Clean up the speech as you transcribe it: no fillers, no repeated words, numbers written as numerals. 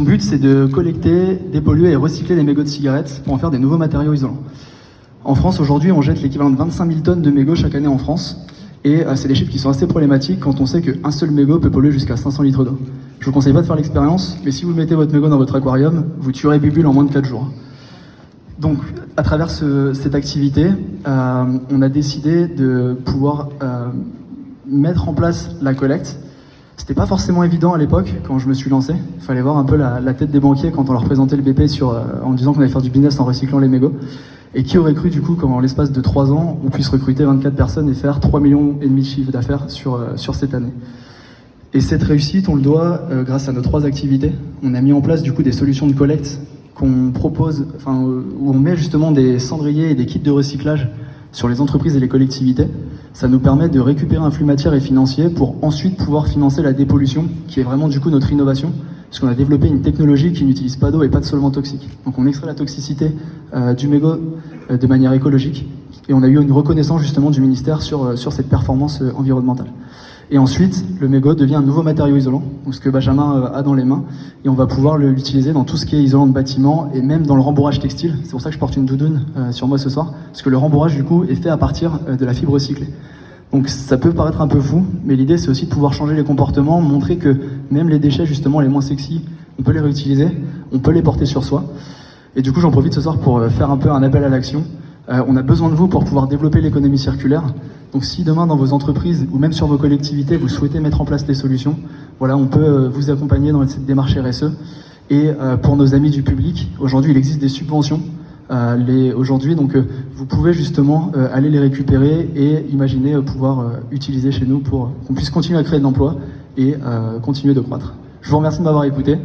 Mon but, c'est de collecter, dépolluer et recycler les mégots de cigarettes pour en faire des nouveaux matériaux isolants. En France, aujourd'hui, on jette l'équivalent de 25 000 tonnes de mégots chaque année en France. Et c'est des chiffres qui sont assez problématiques quand on sait qu'un seul mégot peut polluer jusqu'à 500 litres d'eau. Je vous conseille pas de faire l'expérience, mais si vous mettez votre mégot dans votre aquarium, vous tuerez Bubule en moins de 4 jours. Donc, à travers cette activité, on a décidé de pouvoir mettre en place la collecte. C'était pas forcément évident à l'époque, quand je me suis lancé. Il fallait voir un peu la tête des banquiers quand on leur présentait le BP en disant qu'on allait faire du business en recyclant les mégots. Et qui aurait cru du coup qu'en l'espace de 3 ans, on puisse recruter 24 personnes et faire 3,5 millions de chiffre d'affaires sur cette année. Et cette réussite, on le doit grâce à nos 3 activités. On a mis en place du coup des solutions de collecte qu'on propose, où on met justement des cendriers et des kits de recyclage sur les entreprises et les collectivités. Ça nous permet de récupérer un flux matière et financier pour ensuite pouvoir financer la dépollution, qui est vraiment du coup notre innovation, parce qu'on a développé une technologie qui n'utilise pas d'eau et pas de solvant toxique. Donc on extrait la toxicité du mégot de manière écologique, et on a eu une reconnaissance justement du ministère sur cette performance environnementale. Et ensuite, le mégot devient un nouveau matériau isolant, donc ce que Benjamin a dans les mains, et on va pouvoir l'utiliser dans tout ce qui est isolant de bâtiment et même dans le rembourrage textile. C'est pour ça que je porte une doudoune sur moi ce soir, parce que le rembourrage du coup est fait à partir de la fibre recyclée. Donc ça peut paraître un peu fou, mais l'idée c'est aussi de pouvoir changer les comportements, montrer que même les déchets justement les moins sexy, on peut les réutiliser, on peut les porter sur soi. Et du coup j'en profite ce soir pour faire un peu un appel à l'action. On a besoin de vous pour pouvoir développer l'économie circulaire. Donc si demain dans vos entreprises ou même sur vos collectivités vous souhaitez mettre en place des solutions, voilà, on peut vous accompagner dans cette démarche RSE. Et pour nos amis du public, aujourd'hui il existe des subventions. Aujourd'hui, donc vous pouvez justement aller les récupérer et imaginer pouvoir utiliser chez nous pour qu'on puisse continuer à créer de l'emploi et continuer de croître. Je vous remercie de m'avoir écouté.